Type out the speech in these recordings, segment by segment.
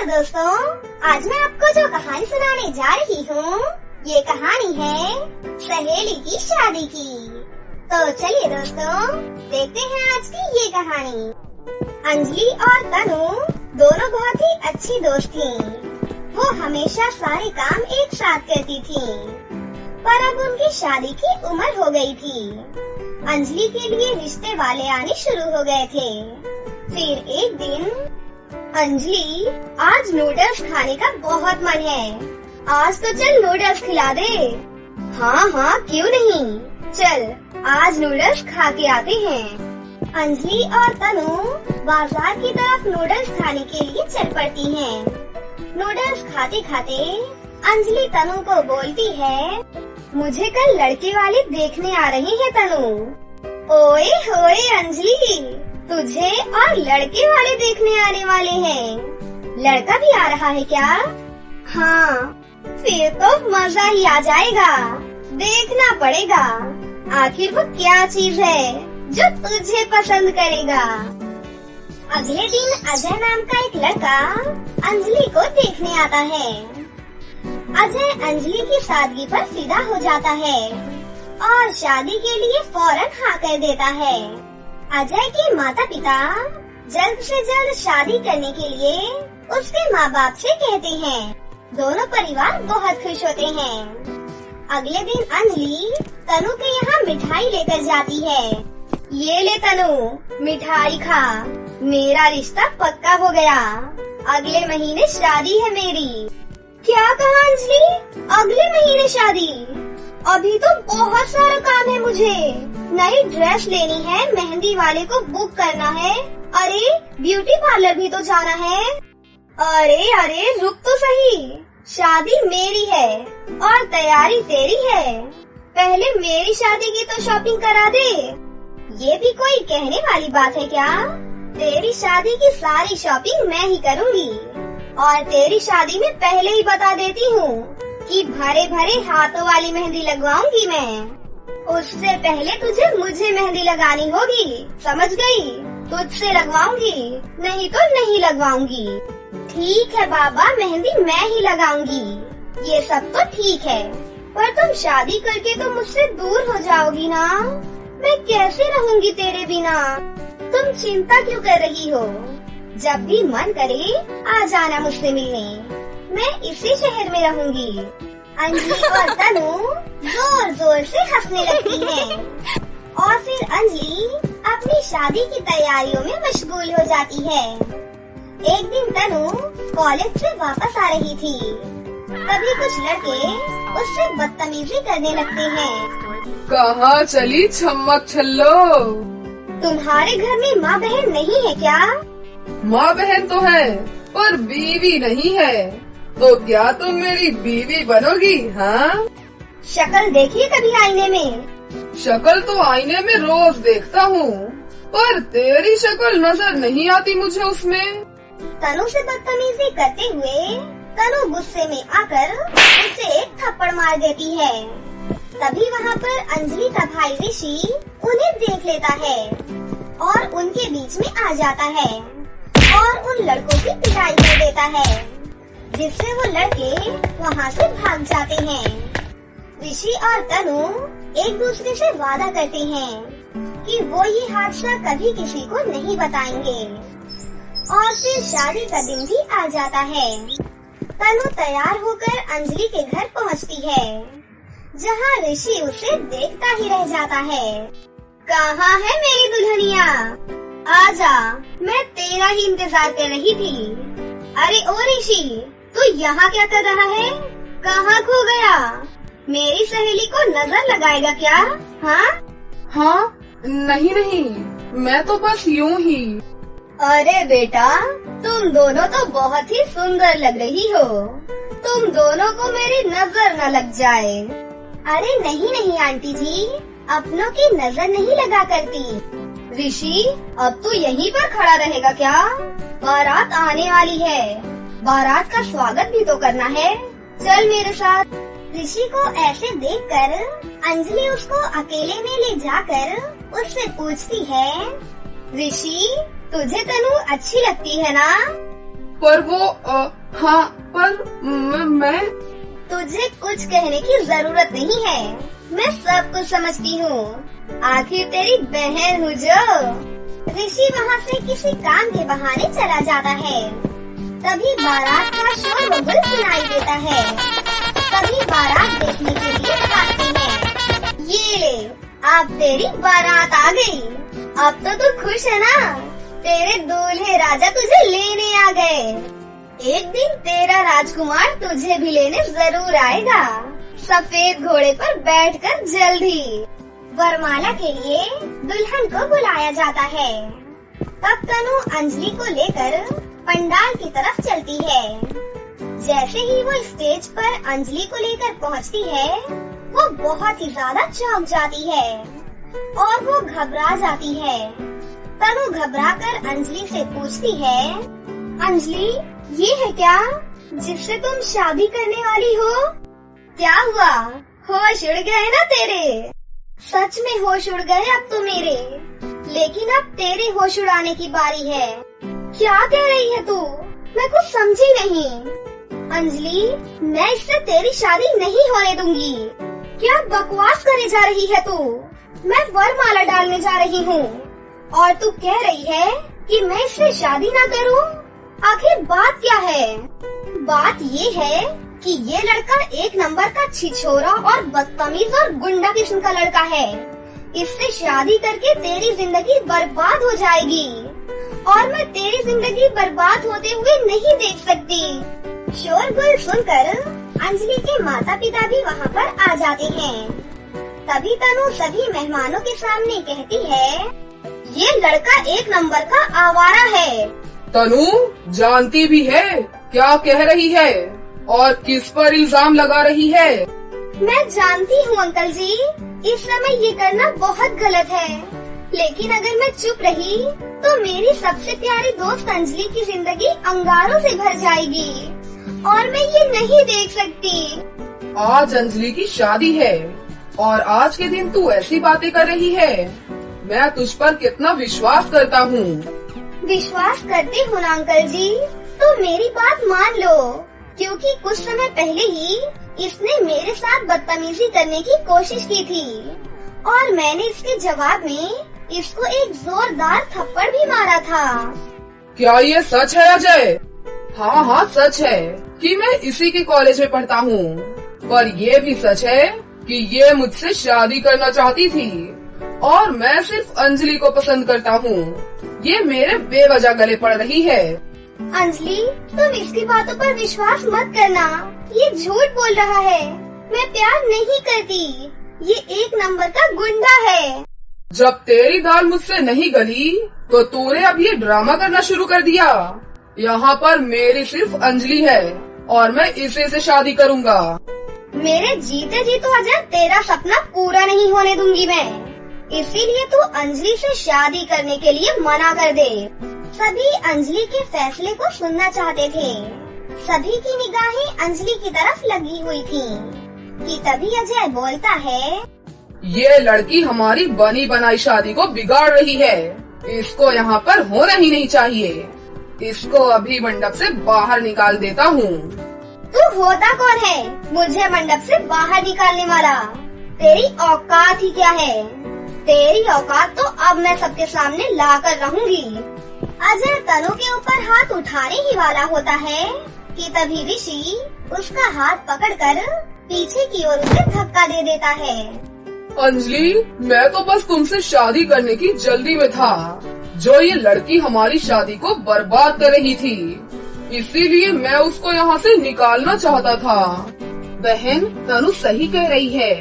नमस्कार दोस्तों, आज मैं आपको जो कहानी सुनाने जा रही हूँ, ये कहानी है सहेली की शादी की। तो चलिए दोस्तों, देखते हैं आज की ये कहानी। अंजलि और तनु दोनों बहुत ही अच्छी दोस्त थीं। वो हमेशा सारे काम एक साथ करती थीं, पर अब उनकी शादी की उम्र हो गई थी। अंजलि के लिए रिश्ते वाले आने शुरू हो गए थे। फिर एक दिन, अंजलि, आज नूडल्स खाने का बहुत मन है, आज तो चल नूडल्स खिला दे। हाँ हाँ, क्यों नहीं, चल आज नूडल्स खा के आते हैं। अंजलि और तनु बाजार की तरफ नूडल्स खाने के लिए चल पड़ती हैं। नूडल्स खाते खाते अंजलि तनु को बोलती है, मुझे कल लड़के वाले देखने आ रहे हैं तनु। ओए होए अंजलि, तुझे और लड़के वाले देखने आने वाले हैं। लड़का भी आ रहा है क्या? हाँ, फिर तो मजा ही आ जाएगा। देखना पड़ेगा आखिर वो क्या चीज है जो तुझे पसंद करेगा। अगले दिन अजय नाम का एक लड़का अंजलि को देखने आता है। अजय अंजलि की सादगी पर फिदा हो जाता है और शादी के लिए फौरन हाँ कर देता है। अजय के माता पिता जल्द से जल्द शादी करने के लिए उसके माँ बाप से कहते हैं। दोनों परिवार बहुत खुश होते हैं। अगले दिन अंजलि तनु के यहाँ मिठाई लेकर जाती है। ये ले तनु, मिठाई खा, मेरा रिश्ता पक्का हो गया। अगले महीने शादी है मेरी। क्या कहा अंजलि? अगले महीने शादी? अभी तो बहुत सारा काम है मुझे। नई ड्रेस लेनी है, मेहंदी वाले को बुक करना है, अरे ब्यूटी पार्लर भी तो जाना है। अरे अरे रुक तो सही, शादी मेरी है और तैयारी तेरी है। पहले मेरी शादी की तो शॉपिंग करा दे। ये भी कोई कहने वाली बात है क्या? तेरी शादी की सारी शॉपिंग मैं ही करूँगी और तेरी शादी में पहले ही बता देती हूँ कि भरे भरे हाथों वाली मेहंदी लगवाऊंगी मैं। उससे पहले तुझे मुझे मेहंदी लगानी होगी, समझ गई? तुझसे लगवाऊंगी, नहीं तो नहीं लगवाऊंगी। ठीक है बाबा, मेहंदी मैं ही लगाऊंगी। ये सब तो ठीक है, पर तुम शादी करके तो मुझसे दूर हो जाओगी ना। मैं कैसे रहूंगी तेरे बिना? तुम चिंता क्यों कर रही हो? जब भी मन करे आ जाना मुझसे मिलने, मैं इसी शहर में रहूंगी। अंजलि और तनु जोर जोर से हंसने लगती हैं और फिर अंजलि अपनी शादी की तैयारियों में मशगूल हो जाती है। एक दिन तनु कॉलेज से वापस आ रही थी, तभी कुछ लड़के उससे बदतमीजी करने लगते हैं। कहाँ चली छम्मक छल्लो? तुम्हारे घर में माँ बहन नहीं है क्या? माँ बहन तो है, पर बीवी नहीं है। तो क्या तुम मेरी बीवी बनोगी? हाँ, शक्ल देखी कभी आईने में? शक्ल तो आईने में रोज देखता हूँ, पर तेरी शक्ल नजर नहीं आती मुझे उसमें। तनु से बदतमीजी करते हुए तनु गुस्से में आकर उसे एक थप्पड़ मार देती है। तभी वहाँ पर अंजलि का भाई ऋषि उन्हें देख लेता है और उनके बीच में आ जाता है और उन लड़कों की पिटाई कर देता है, जिससे वो लड़के वहाँ से भाग जाते हैं। ऋषि और तनु एक दूसरे से वादा करते हैं कि वो ये हादसा कभी किसी को नहीं बताएंगे। और फिर शादी का दिन भी आ जाता है। तनु तैयार होकर अंजलि के घर पहुँचती है, जहाँ ऋषि उसे देखता ही रह जाता है। कहाँ है मेरी दुल्हनिया? आजा, मैं तेरा ही इंतजार कर रही थी। अरे ओ ऋषि, तू यहाँ क्या कर रहा है? कहाँ खो गया? मेरी सहेली को नजर लगाएगा क्या? हाँ, नहीं, मैं तो बस यूँ ही। अरे बेटा, तुम दोनों तो बहुत ही सुंदर लग रही हो। तुम दोनों को मेरी नजर न लग जाए। अरे नहीं आंटी जी, अपनों की नजर नहीं लगा करती। ऋषि, अब तू यहीं पर खड़ा रहेगा क्या? बारात आने वाली है, बारात का स्वागत भी तो करना है। चल मेरे साथ। ऋषि को ऐसे देखकर अंजलि उसको अकेले में ले जाकर उससे पूछती है, ऋषि, तुझे तनु अच्छी लगती है ना? पर वो हाँ, पर मैं तुझे कुछ कहने की जरूरत नहीं है, मैं सब कुछ समझती हूँ। आखिर तेरी बहन हूँ जो। ऋषि वहाँ से किसी काम के बहाने चला जाता है। तभी बारात का शोर व गुल सुनाई देता है। तभी बारात देखने के लिए भागती है। ये ले, अब तेरी बारात आ गई। अब तो तू खुश है ना? तेरे दूल्हे राजा तुझे लेने आ गए। एक दिन तेरा राजकुमार तुझे भी लेने जरूर आएगा, सफेद घोड़े पर बैठकर जल्द ही। वरमाला के लिए दुल्हन को बुलाया जाता है। तब तनु अंजलि को लेकर पंडाल की तरफ चलती है। जैसे ही वो स्टेज पर अंजलि को लेकर पहुंचती है, वो बहुत ही ज्यादा चौंक जाती है और वो घबरा जाती है। तनु घबराकर अंजलि से पूछती है, अंजलि, ये है क्या जिससे तुम शादी करने वाली हो? क्या हुआ, होश उड़ गए ना तेरे? सच में होश उड़ गए अब तो मेरे। लेकिन अब तेरे होश उड़ाने की बारी है। क्या कह रही है तू? मैं कुछ समझी नहीं। अंजलि, मैं इससे तेरी शादी नहीं होने दूंगी। क्या बकवास करे जा रही है तू? मैं वरमाला डालने जा रही हूँ और तू कह रही है कि मैं इससे शादी ना करूँ? आखिर बात क्या है? बात ये है कि ये लड़का एक नंबर का छिछोरा और बदतमीज और गुंडा किस्म का लड़का है। इससे शादी करके तेरी जिंदगी बर्बाद हो जाएगी और मैं तेरी जिंदगी बर्बाद होते हुए नहीं देख सकती। शोरगुल सुनकर अंजलि के माता पिता भी वहाँ पर आ जाते हैं। तभी तनु सभी मेहमानों के सामने कहती है, ये लड़का एक नंबर का आवारा है। तनु जानती भी है क्या कह रही है और किस पर इल्जाम लगा रही है? मैं जानती हूँ अंकल जी, इस समय ये करना बहुत गलत है। लेकिन अगर मैं चुप रही तो मेरी सबसे प्यारी दोस्त अंजलि की जिंदगी अंगारों से भर जाएगी और मैं ये नहीं देख सकती। आज अंजलि की शादी है और आज के दिन तू ऐसी बातें कर रही है। मैं तुझ पर कितना विश्वास करता हूँ। विश्वास करते हो ना अंकल जी, तो मेरी बात मान लो, क्योंकि कुछ समय पहले ही इसने मेरे साथ बदतमीजी करने की कोशिश की थी और मैंने इसके जवाब में इसको एक जोरदार थप्पड़ भी मारा था। क्या ये सच है अजय? हाँ हाँ सच है कि मैं इसी के कॉलेज में पढ़ता हूँ, पर ये भी सच है कि ये मुझसे शादी करना चाहती थी और मैं सिर्फ अंजलि को पसंद करता हूँ। ये मेरे बेवजह गले पड़ रही है। अंजलि, तुम इसकी बातों पर विश्वास मत करना, ये झूठ बोल रहा है। मैं प्यार नहीं करती, ये एक नंबर का गुंडा है। जब तेरी दाल मुझसे नहीं गली तो तूने अब ये ड्रामा करना शुरू कर दिया। यहाँ पर मेरी सिर्फ अंजलि है और मैं इसी से शादी करूँगा। मेरे जीते जी तो अजय तेरा सपना पूरा नहीं होने दूंगी मैं, इसीलिए तू अंजलि से शादी करने के लिए मना कर दे। सभी अंजलि के फैसले को सुनना चाहते थे। सभी की निगाहें अंजलि की तरफ लगी हुई थी कि तभी अजय बोलता है, ये लड़की हमारी बनी बनाई शादी को बिगाड़ रही है। इसको यहाँ पर होना ही नहीं चाहिए। इसको अभी मंडप से बाहर निकाल देता हूँ। तू होता कौन है मुझे मंडप से बाहर निकालने वाला? तेरी औकात ही क्या है? तेरी औकात तो अब मैं सबके सामने ला कर रहूंगी। अजय तनु के ऊपर हाथ उठाने ही वाला होता है कि तभी ऋषि उसका हाथ पकड़कर पीछे की ओर उसे धक्का दे देता है। अंजलि, मैं तो बस तुमसे शादी करने की जल्दी में था। जो ये लड़की हमारी शादी को बर्बाद कर रही थी, इसीलिए मैं उसको यहाँ से निकालना चाहता था। बहन, तनु सही कह रही है।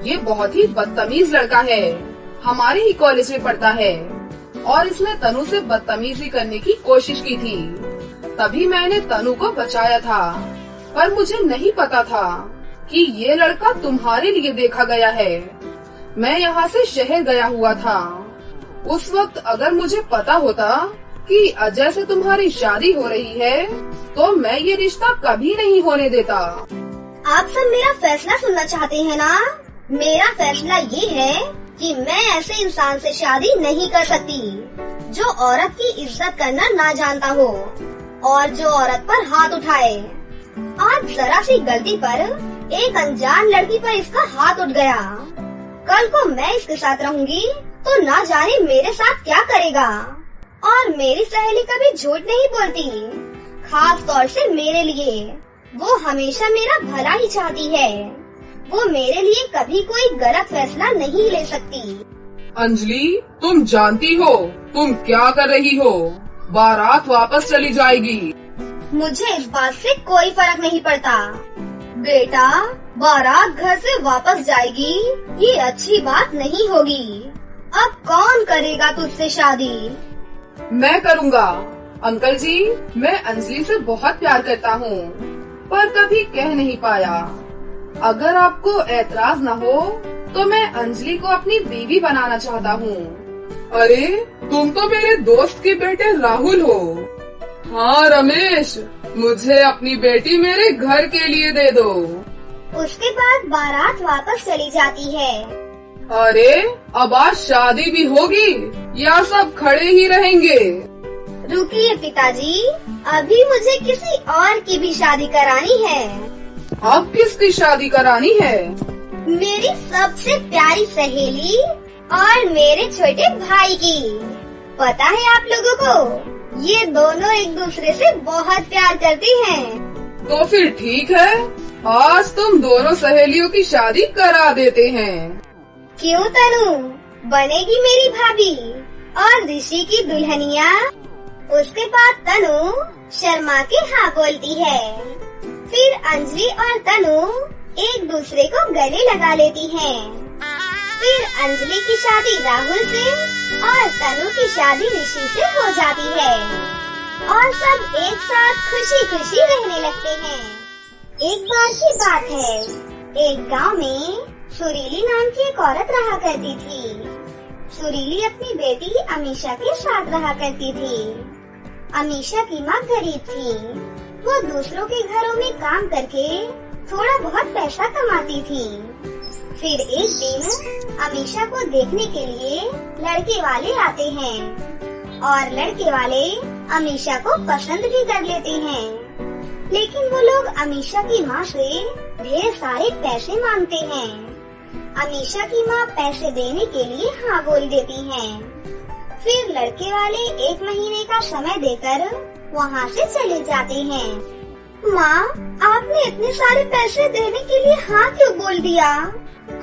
ये बहुत ही बदतमीज लड़का है, हमारे ही कॉलेज में पढ़ता है और इसने तनु से बदतमीजी करने की कोशिश की थी। तभी मैंने तनु को बचाया था, पर मुझे नहीं पता था कि ये लड़का तुम्हारे लिए देखा गया है। मैं यहाँ से शहर गया हुआ था। उस वक्त अगर मुझे पता होता कि अजय से तुम्हारी शादी हो रही है तो मैं ये रिश्ता कभी नहीं होने देता। आप सब मेरा फैसला सुनना चाहते हैं ना? मेरा फैसला ये है कि मैं ऐसे इंसान से शादी नहीं कर सकती जो औरत की इज्जत करना ना जानता हो। और जो औरत पर हाथ उठाए। आज जरा सी गलती पर एक अनजान लड़की पर इसका हाथ उठ गया। कल को मैं इसके साथ रहूंगी तो ना जाने मेरे साथ क्या करेगा। और मेरी सहेली कभी झूठ नहीं बोलती, खास तौर से मेरे लिए। वो हमेशा मेरा भला ही चाहती है। वो मेरे लिए कभी कोई गलत फैसला नहीं ले सकती। अंजलि, तुम जानती हो तुम क्या कर रही हो? बारात वापस चली जाएगी। मुझे इस बात से कोई फर्क नहीं पड़ता बेटा। बारात घर से वापस जाएगी, ये अच्छी बात नहीं होगी। अब कौन करेगा तुझसे शादी? मैं करूँगा। अंकल जी, मैं अंजलि से बहुत प्यार करता हूँ, पर कभी कह नहीं पाया। अगर आपको ऐतराज न हो तो मैं अंजलि को अपनी बीवी बनाना चाहता हूँ। अरे, तुम तो मेरे दोस्त के बेटे राहुल हो। हाँ रमेश, मुझे अपनी बेटी मेरे घर के लिए दे दो। उसके बाद बारात वापस चली जाती है। अरे, अब आज शादी भी होगी या सब खड़े ही रहेंगे? रुकिए पिताजी, अभी मुझे किसी और की भी शादी करानी है। अब किसकी शादी करानी है? मेरी सबसे प्यारी सहेली और मेरे छोटे भाई की। पता है आप लोगों को, ये दोनों एक दूसरे से बहुत प्यार करती हैं। तो फिर ठीक है, आज तुम दोनों सहेलियों की शादी करा देते हैं। क्यों तनु, बनेगी मेरी भाभी और ऋषि की दुल्हनिया। उसके बाद तनु शर्मा के हाँ बोलती है। फिर अंजलि और तनु एक दूसरे को गले लगा लेती हैं। फिर अंजलि की शादी राहुल से और तनु की शादी ऋषि से हो जाती है और सब एक साथ खुशी खुशी रहने लगते हैं। एक बार की बात है, एक गांव में सुरीली नाम की एक औरत रहा करती थी। सुरीली अपनी बेटी अमीशा के साथ रहा करती थी। अमीशा की माँ गरीब थी। वो दूसरों के घरों में काम करके थोड़ा बहुत पैसा कमाती थी। फिर एक दिन अमीशा को देखने के लिए लड़के वाले आते हैं और लड़के वाले अमीशा को पसंद भी कर लेते हैं। लेकिन वो लोग अमीशा की माँ से ढेर सारे पैसे मांगते हैं। अमीशा की माँ पैसे देने के लिए हाँ बोल देती हैं। फिर लड़के वाले 1 महीने का समय देकर वहाँ से चले जाते हैं। माँ, आपने इतने सारे पैसे देने के लिए हाँ क्यों बोल दिया?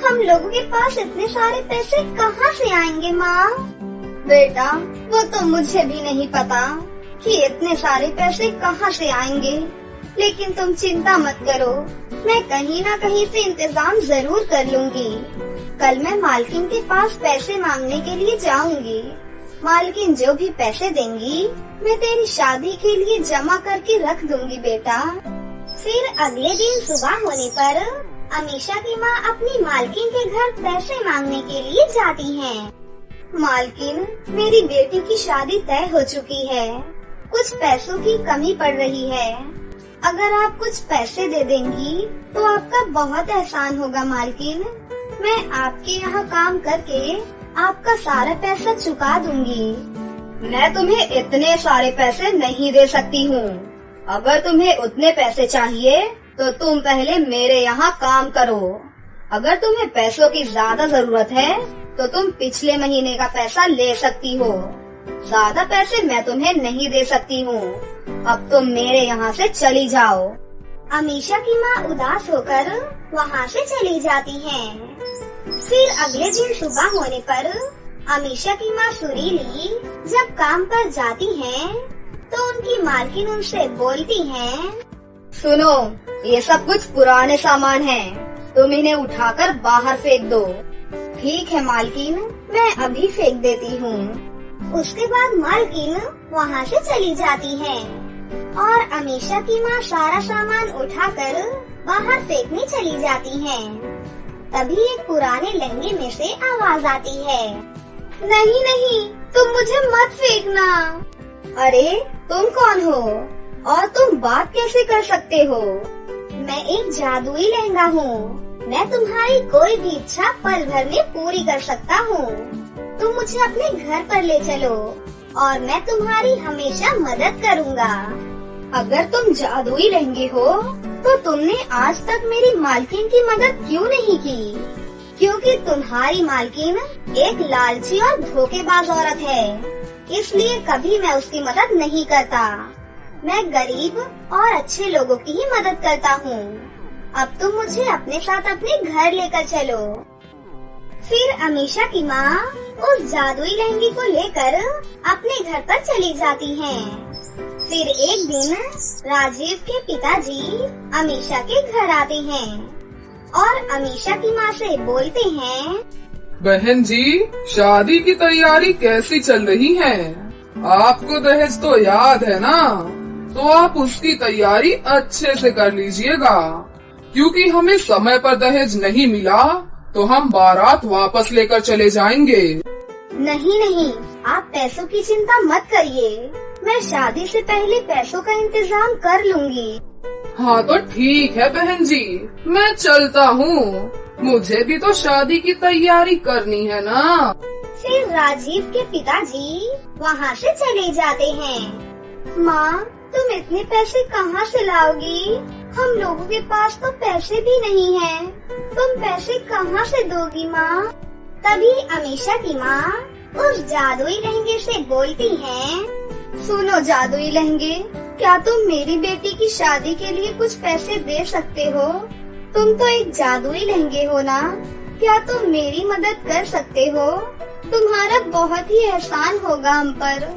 हम लोगों के पास इतने सारे पैसे कहाँ से आएंगे माँ? बेटा, वो तो मुझे भी नहीं पता कि इतने सारे पैसे कहाँ से आएंगे। लेकिन तुम चिंता मत करो, मैं कहीं ना कहीं से इंतजाम जरूर कर लूँगी। कल मैं मालकिन के पास पैसे मांगने के लिए जाऊँगी। मालकिन जो भी पैसे देंगी मैं तेरी शादी के लिए जमा करके रख दूंगी बेटा। फिर अगले दिन सुबह होने पर अमीशा की माँ अपनी मालकिन के घर पैसे मांगने के लिए जाती हैं। मालकिन, मेरी बेटी की शादी तय हो चुकी है। कुछ पैसों की कमी पड़ रही है। अगर आप कुछ पैसे दे देंगी तो आपका बहुत एहसान होगा मालकिन। मैं आपके यहाँ काम करके आपका सारा पैसा चुका दूंगी। मैं तुम्हें इतने सारे पैसे नहीं दे सकती हूँ। अगर तुम्हें उतने पैसे चाहिए तो तुम पहले मेरे यहाँ काम करो। अगर तुम्हें पैसों की ज्यादा जरूरत है तो तुम पिछले महीने का पैसा ले सकती हो। ज्यादा पैसे मैं तुम्हें नहीं दे सकती हूँ। अब तुम मेरे यहाँ से चली जाओ। अमीशा की माँ उदास होकर वहाँ से चली जाती हैं। फिर अगले दिन सुबह होने पर अमीशा की माँ सुरीली जब काम पर जाती हैं, तो उनकी मालकिन उनसे बोलती हैं, सुनो, ये सब कुछ पुराने सामान हैं, तुम इन्हें उठाकर बाहर फेंक दो। ठीक है मालकिन, मैं अभी फेंक देती हूँ। उसके बाद मालकिन वहाँ से चली जाती हैं और अमीशा की माँ सारा सामान उठाकर बाहर फेंकने चली जाती हैं। तभी एक पुराने लहंगे में से आवाज आती है, नहीं नहीं, तुम मुझे मत फेंकना। अरे, तुम कौन हो और तुम बात कैसे कर सकते हो? मैं एक जादुई लहंगा हूँ। मैं तुम्हारी कोई भी इच्छा पल भर में पूरी कर सकता हूँ। तुम मुझे अपने घर पर ले चलो और मैं तुम्हारी हमेशा मदद करूँगा। अगर तुम जादुई लहंगे हो तो तुमने आज तक मेरी मालकिन की मदद क्यों नहीं की? क्योंकि तुम्हारी मालकिन एक लालची और धोखेबाज औरत है, इसलिए कभी मैं उसकी मदद नहीं करता। मैं गरीब और अच्छे लोगों की ही मदद करता हूँ। अब तुम मुझे अपने साथ अपने घर लेकर चलो। फिर अमीशा की माँ उस जादुई लहंगे को लेकर अपने घर पर चली जाती हैं। फिर एक दिन राजीव के पिताजी अमीशा के घर आते हैं और अमीशा की माँ से बोलते हैं, बहन जी, शादी की तैयारी कैसी चल रही है? आपको दहेज तो याद है ना? तो आप उसकी तैयारी अच्छे से कर लीजिएगा, क्योंकि हमें समय पर दहेज नहीं मिला तो हम बारात वापस लेकर चले जाएंगे। नहीं नहीं, आप पैसों की चिंता मत करिए, मैं शादी से पहले पैसों का इंतजाम कर लूंगी। हाँ तो ठीक है बहन जी, मैं चलता हूँ, मुझे भी तो शादी की तैयारी करनी है ना। फिर राजीव के पिताजी वहाँ से चले जाते हैं। माँ, तुम इतने पैसे कहाँ से लाओगी? हम लोगों के पास तो पैसे भी नहीं हैं। तुम पैसे कहाँ से दोगी माँ? तभी अमीशा की माँ उस जादुई लहंगे से बोलती है, सुनो जादुई लहंगे, क्या तुम मेरी बेटी की शादी के लिए कुछ पैसे दे सकते हो? तुम तो एक जादुई लहंगे हो ना, क्या तुम मेरी मदद कर सकते हो? तुम्हारा बहुत ही एहसान होगा हम पर।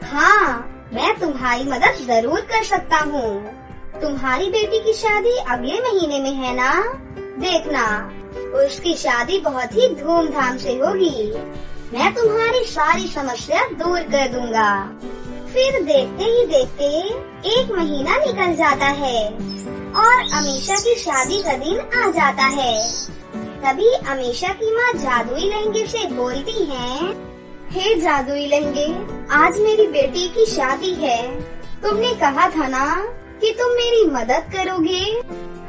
हाँ, मैं तुम्हारी मदद जरूर कर सकता हूँ। तुम्हारी बेटी की शादी अगले महीने में है ना? देखना, उसकी शादी बहुत ही धूमधाम से होगी। मैं तुम्हारी सारी समस्या दूर कर दूंगा। फिर देखते ही देखते एक महीना निकल जाता है और अमीशा की शादी का दिन आ जाता है। तभी अमीशा की माँ जादुई लहंगे से बोलती है, हे जादुई लहंगे, आज मेरी बेटी की शादी है। तुमने कहा था ना कि तुम मेरी मदद करोगे?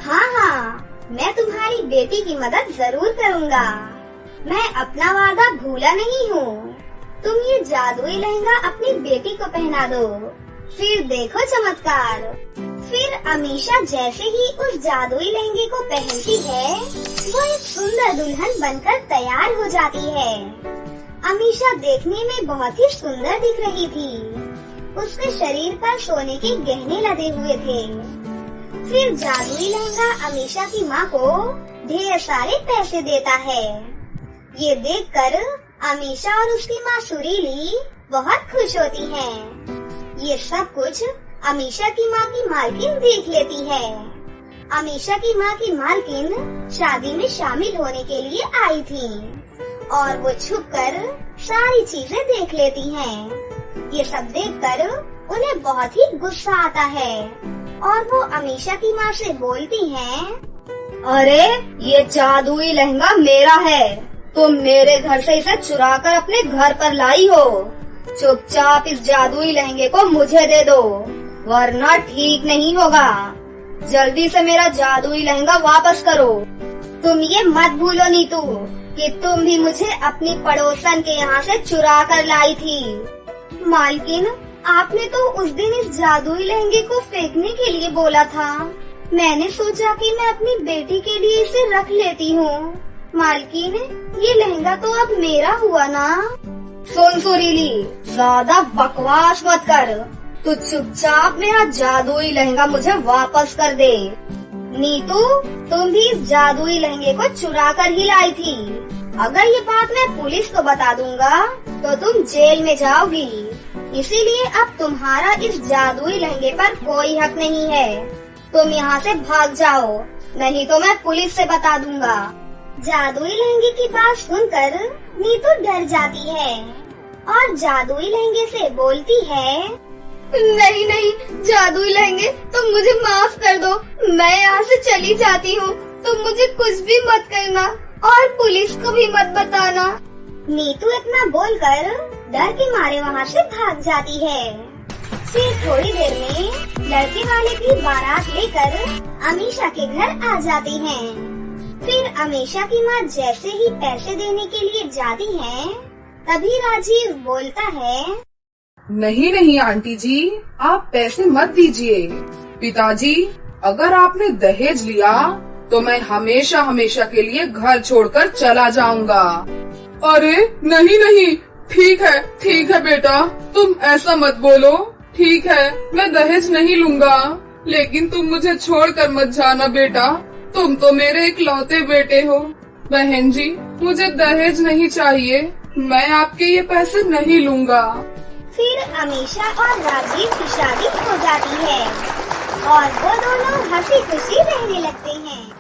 हाँ हाँ, मैं तुम्हारी बेटी की मदद जरूर करूँगा। मैं अपना वादा भूला नहीं हूँ। तुम ये जादुई लहंगा अपनी बेटी को पहना दो, फिर देखो चमत्कार। फिर अमीशा जैसे ही उस जादुई लहंगे को पहनती है, वो एक सुंदर दुल्हन बनकर तैयार हो जाती है। अमीशा देखने में बहुत ही सुंदर दिख रही थी। उसके शरीर पर सोने के गहने लदे हुए थे। फिर जादुई लहंगा अमीशा की माँ को ढेर सारे पैसे देता है। ये देखकर अमीशा और उसकी माँ सुरीली बहुत खुश होती हैं। ये सब कुछ अमीशा की माँ की मालकिन देख लेती है। अमीशा की माँ की मालकिन शादी में शामिल होने के लिए आई थी और वो छुपकर सारी चीजें देख लेती हैं। ये सब देखकर उन्हें बहुत ही गुस्सा आता है और वो अमीशा की माँ से बोलती हैं, अरे ये जादुई लहंगा मेरा है, तुम मेरे घर से इसे चुरा कर अपने घर पर लाई हो। चुपचाप इस जादुई लहंगे को मुझे दे दो, वरना ठीक नहीं होगा। जल्दी से मेरा जादुई लहंगा वापस करो। तुम ये मत भूलो नीतू कि तुम भी मुझे अपनी पड़ोसन के यहाँ से चुरा कर लाई थी। मालकिन, आपने तो उस दिन इस जादुई लहंगे को फेंकने के लिए बोला था। मैंने सोचा कि मैं अपनी बेटी के लिए इसे रख लेती हूँ। मालकिन, ये लहंगा तो अब मेरा हुआ ना। सुन सुरीली, ज्यादा बकवास मत कर। तू चुपचाप मेरा जादुई लहंगा मुझे वापस कर दे। नीतू, तुम भी इस जादुई लहंगे को चुरा कर ही लाई थी। अगर ये बात मैं पुलिस को बता दूंगा तो तुम जेल में जाओगी। इसीलिए अब तुम्हारा इस जादुई लहंगे पर कोई हक नहीं है। तुम यहाँ से भाग जाओ, नहीं तो मैं पुलिस से बता दूंगा। जादुई लहंगे की बात सुनकर नीतू डर जाती है और जादुई लहंगे से बोलती है, नहीं नहीं जादुई लहंगे, तुम मुझे माफ कर दो। मैं यहाँ से चली जाती हूँ। तुम मुझे कुछ भी मत करना और पुलिस को भी मत बताना। नीतू इतना बोलकर डर के मारे वहाँ से भाग जाती है। फिर थोड़ी देर में लड़के वाले की बारात लेकर अमीशा के घर आ जाती हैं। फिर अमीशा की माँ जैसे ही पैसे देने के लिए जाती है, तभी राजीव बोलता है, नहीं नहीं आंटी जी, आप पैसे मत दीजिए। पिताजी, अगर आपने दहेज लिया तो मैं हमेशा हमेशा के लिए घर छोड़कर चला जाऊंगा। अरे नहीं नहीं, ठीक है बेटा, तुम ऐसा मत बोलो। ठीक है, मैं दहेज नहीं लूंगा, लेकिन तुम मुझे छोड़कर मत जाना बेटा। तुम तो मेरे इकलौते बेटे हो। बहन जी, मुझे दहेज नहीं चाहिए, मैं आपके ये पैसे नहीं लूंगा। फिर अमीषा और राजीव की शादी हो जाती है और वो दोनों हंसी खुशी रहने लगते हैं।